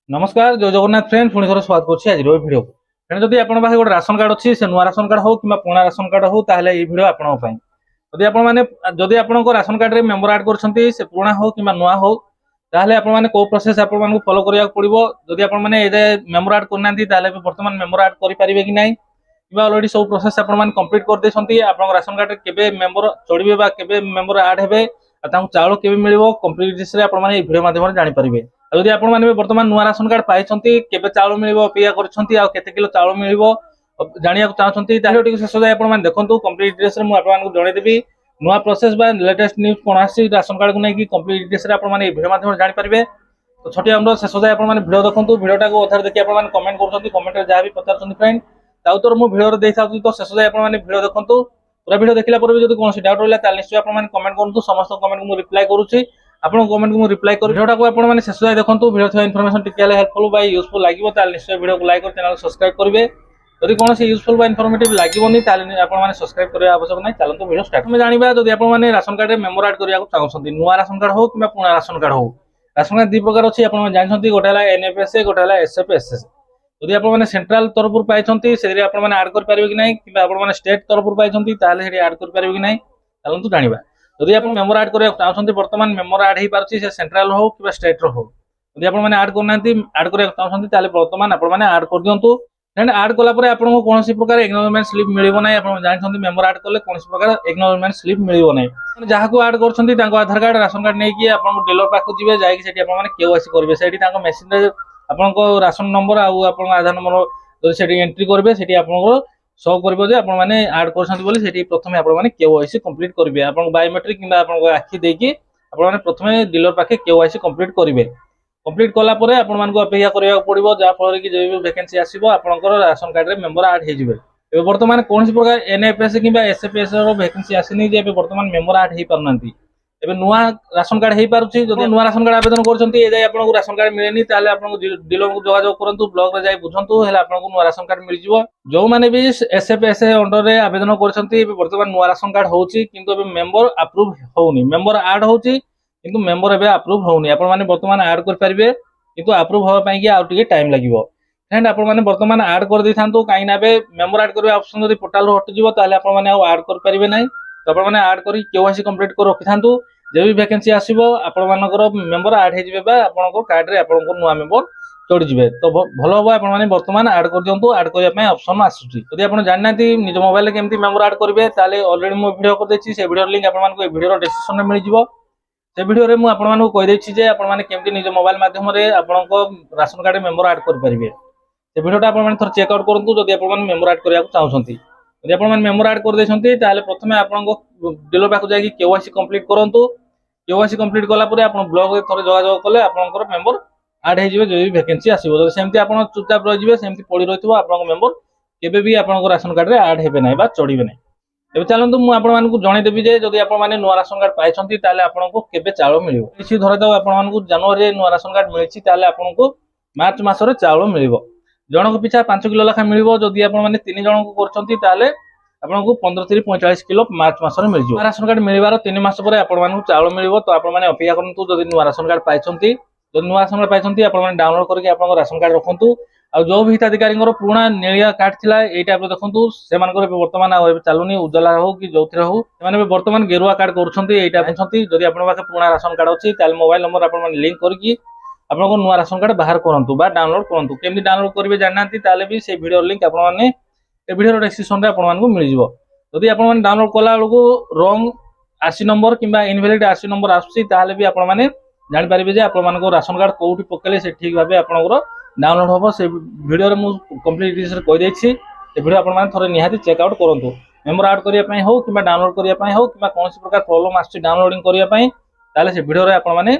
नमस्कार जय जगन्नाथ फ्रेंड पुणी थोड़ा स्वागत करछि आज वीडियो फ्रेंड जदि आपन पाखे गोटे राशन कार्ड अछि से नुआ राशन कार्ड हो कि पुराना राशन कार्ड हो ताहले ई वीडियो आपन पई जदि आपन माने जदि आपन को राशन कार्ड रे मेंबर ऐड करछंती से पुराना हो कि नुआ हो ताहले आपन माने को प्रोसेस आपन माने फॉलो करिया पड़िबो जदि आपन माने ए मेंबर ऐड करनांती ताहले वर्तमान मेंबर ऐड करि परिबे कि नै किबा ऑलरेडी सब प्रोसेस आपन माने कंप्लीट कर देछंती आपन राशन कार्ड रे केबे मेंबर चढ़िबे बा केबे मेंबर ऐड हेबे ताऊ चाउल केबे मिलिबो कंप्लीट डिटेल्स रे आपन माने वीडियो माध्यम रे जानि परिबे जदि आपण माने वर्तमान नुआ राशन कार्ड पाइछंती केबे चाउल मिलिबो अपेक्षा करछंती आ केते किलो चाउल मिलिबो जानिया चाहछंती ताहे टिके शेष जाय आपण माने देखंतु कंप्लीट डिटेल्स रे मु आपण मानकु जणे देबी नुआ प्रोसेस बा लेटेस्ट न्यूज कोन आसी राशन कार्ड को नै कि कंप्लीट डिटेल्स रे आपण माने वीडियो माध्यम रे जानि परिबे तो छोटी हमरो शेष जाय आपण माने वीडियो देखंतु वीडियोटा को अथर देखि आपण माने कमेंट करछंती कमेंट रे जा भी पचारछंती फ्रेंड ताऊ तोर मु वीडियो रे देइ थाउती तो शेष जाय आपण माने वीडियो देखंतु पूरा वीडियो देखिला पर भी जदि कोनसी डाउट रहला ताले निश्चय आपण माने कमेंट करंतु समस्त कमेंट को मु रिप्लाई करूची आपण कमेंट को मु रिप्लाई कर वीडियोटा को आपण माने शेष जाय देखंतु वीडियो थवा इन्फॉर्मेशन टिके हेल्प हेल्पफुल बाय यूजफुल लागिवो ताले निश्चय वीडियो को लाइक और चैनल सब्सक्राइब करिवे जदि कोनसी यूजफुल बा इन्फॉर्मेटिव लागिवोनी ताले आपण माने सब्सक्राइब करिया आवश्यक नै चलंतु वीडियो स्टार्ट हम जानिबा जदि आपण माने राशन कार्ड रे मेंबर ऐड करिया को चाहछंती नुआ राशन कार्ड हो कि पुराना राशन कार्ड हो राशन कार्ड दी प्रकार अछि आपण माने जानछंती गोटा हला एनएफएस गोटा हला एसएफएस जदि आपण माने सेंट्रल तरफ पाइछंती सेरि आपण माने ऐड कर परिबे कि नै कि आपण माने स्टेट तरफ पाइछंती ताले हेरि ऐड कर परिबे कि नै चलंतु जानिबा जदि आपण मेंबर ऐड करिया चाहछंती वर्तमान मेंबर ऐड हे पारछि से सेंट्रल हो कि स्टेट रो हो जदि आपण माने ऐड करनांती ऐड करिया चाहछंती ताले वर्तमान आपण माने ऐड कर दियंतु एंड ऐड कला परे आपण को कोनसी प्रकार एक्नॉलेजमेंट स्लिप मिलिबो नै आपण जानछंती मेंबर ऐड करले कोनसी प्रकार एक्नॉलेजमेंट स्लिप मिलिबो नै जहा को ऐड करछंती तांको आधार कार्ड राशन कार्ड नै कि आपण डीलर पाखु जिवे जाई कि सेठी आपण माने केवाईसी करबे सेठी तांको मशीन रे आपण को राशन नंबर आ आपण आधार नंबर जदि सेठी एंट्री करबे सेठी आपण को शो करबो जे आपण माने ऐड करछंती बोली सेठी प्रथमे आपण माने केवाईसी कंप्लीट करबे आपण बायोमेट्रिक किबा आपण को आखि देकी आपण माने प्रथमे डीलर पाखे केवाईसी कंप्लीट करबे कंप्लीट कला परे आपण मान को अपेक्षा करिया पड़िबो जा फल कि जे भी वैकेंसी आसीबो आपनकर राशन कार्ड रे मेंबर ऐड हे जिवे ए वर्तमान कोनसी प्रकार एनएफएस किबा एसएफएस रो वैकेंसी आसीनी जे वर्तमान मेंबर ऐड हे परनांती एबे नुआ राशन कार्ड हे पारुची जदि नुआ राशन कार्ड आवेदन करछंती ए जाय आपन को राशन कार्ड मिलेनी ताले आपन को डीलर को जोगाजोग करंतु ब्लॉक रे जाय बुझंतु हेला आपन को नुआ राशन कार्ड मिल जिवो जो माने भी एसएफएस अंडर रे आवेदन करछंती एबे वर्तमान नुआ राशन कार्ड होउची किंतु एबे मेंबर अप्रूव होउनी मेंबर ऐड होउची किंतु मेंबर एबे अप्रूव होउनी आपन माने वर्तमान ऐड कर परिबे किंतु अप्रूव होवा पई कि आ टिके टाइम लागिवो फ्रेंड आपन माने वर्तमान ऐड कर दै थांतु काई ना बे मेंबर ऐड करबे ऑप्शन जदि पोर्टल रो हट जिवो ताले आपन माने आ ऐड कर परिबे नै तो आपन माने ऐड करी केवाईसी कंप्लीट कर रखि थांतु जे भी वैकेंसी आसीबो आपण मानकर मेंबर ऐड हे जिवे बा आपण को कार्ड रे आपण को नुआ मेंबर चढ़ी जिवे तो भलो हो आपण माने वर्तमान ऐड कर दियंतु ऐड करिया पई ऑप्शन आसुची जदि आपण जाननाती निज मोबाइल रे केमती मेंबर ऐड करबे ताले ऑलरेडी मो वीडियो कर देछि से वीडियो लिंक आपण मान को वीडियो रो डिस्क्रिप्शन रे मिल जिवो से वीडियो रे मु आपण मान को कहि देछि जे आपण माने केमती निज मोबाइल माध्यम रे आपण को राशन कार्ड मेंबर ऐड कर परिबे से वीडियोटा आपण माने थोर चेक आउट करंतु जदि आपण माने मेंबर ऐड करिया को चाहछंती जदि आपण माने मेंबर ऐड कर देछंती ताले प्रथमे आपण को डीलर पाखु जाय कि केवाईसी कंप्लीट करंतु केवाईसी कंप्लीट कला परे आपण ब्लॉक रे थोर जोगाजोग कले आपनकर मेंबर ऐड हे जिवे जे भी वैकेंसी आसीबो जदि सेमती आपण चुपचाप रह जिवे सेमती पड़ी रहितबो आपन मेंबर केबे भी आपन राशन कार्ड रे ऐड हेबे नै बा चढ़ीबे नै एबे चलंतु मु आपण मानकु जणे देबी जे जदि आपण माने नुआ राशन कार्ड पाइछंती ताले आपण को केबे चाउल मिलिबो किछि धरे दो आपण मानकु जनवरी रे नुआ राशन कार्ड मिलिछि ताले आपण को मार्च मास रे चाउल मिलिबो जनक पिछा 5 किलो लखा मिलिबो जदि आपण माने 3 जन को करछंती ताले आपण को 15 30 45 किलो मार्च मास रे मिल जिवो राशन कार्ड मिलिबार 3 मास परे आपण मानकु चाउल मिलिबो तो आपण माने अपेक्षा करंतु जदि नुआ राशन कार्ड पाइछंती जदि नुआ राशन कार्ड पाइछंती आपण माने डाउनलोड करके आपण राशन कार्ड रखंतु आ जो भी हिताधिकारी पुराना नेलिया कार्ड थिला ए टाइप रो देखंतु से मानकर वर्तमान आ चालुनी उज्जवला हो कि जोथिरा हो से माने वर्तमान गेरुआ कार्ड करछंती ए टाइप छंती जदि आपण पाखे पुराना राशन कार्ड अछि ताल मोबाइल नंबर आपण माने लिंक करके आपण को नुआ राशन कार्ड बाहर करंतु बा डाउनलोड करंतु केमि डाउनलोड करबे जाननांती ताले भी से वीडियो लिंक आपण माने ए वीडियो रो डिस्क्रिप्शन रे आपण मानकु मिल जिवो जदि आपण माने डाउनलोड कला बेलकु रॉन्ग आरसी नंबर किबा इनवैलिड आरसी नंबर आछि ताले भी आपण माने जानि परिबे जे आपण मानको राशन कार्ड कोउठी पकेले से ठीक भाबे आपनकर डाउनलोड होबो से वीडियो रे मु कंप्लीट डिटेल्स कहि दैछि ए वीडियो आपण माने थोरे निहाती चेक आउट करंतु मेंबर ऐड करिया पई हो किबा डाउनलोड करिया पई हो किबा कोनसी प्रकार प्रॉब्लम आछि डाउनलोडिंग करिया पई ताले से वीडियो रे आपण माने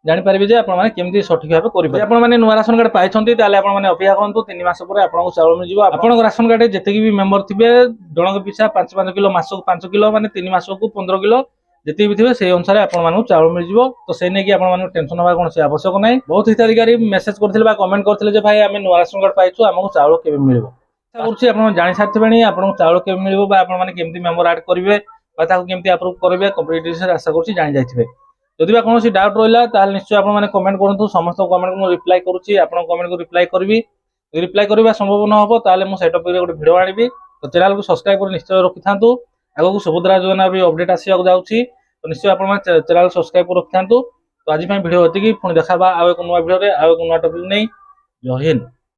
जानि परिबे जे आपण माने केमती सठिक भाबे करिबे आपण माने नुआ राशन कार्ड पाइछंती ताले आपण माने अपेक्षा करंतु 3 मास परे आपण को चाउल मिल जिवो आपण को राशन कार्ड जते भी मेंबर थिबे जनक पिछा 5 किलो मासक 5 किलो माने 3 मासक 15 किलो जति भी थिबे से अनुसार आपण मानू चाउल मिल जिवो तो से ने कि आपण मानू टेंशन होबा कोन से आवश्यक नै बहुत हिताधिकारी मेसेज करथिले बा कमेंट करथिले जे भाई आमे नुआ राशन कार्ड पाइछु हमको चाउल केबे मिलिबो आशा करछि आपण जानि साथिबेनी आपण चाउल केबे मिलिबो बा आपण माने केमती मेंबर ऐड करिवे बा ताको केमती अप्रूव करबे कंप्लीट डिटेल्स आशा करछि जानि जाइथिबे जदि बा कौन डाउट रहा ताल निश्चय आप कमेंट करूँ समस्त कमेंट को रिप्लाई करुच्ची आप कमेंट को रिप्लाई करी रिप्लाई करवा संभव न हम ताले मुझे सेटअप गोटे भिडियो आनी तो चैनल को सब्सक्राइब कर निश्चय रखी था आगे सुभद्रा योजना भी अपडेट आसवाक जाऊँगी तो निश्चय आप चैनल सब्सक्राइब कर रखी था तो आज भिडियो ये पुणी देखा आउ एक नुआ भिडियो आउ एक नुआ टॉपिक नहीं जय हिंद।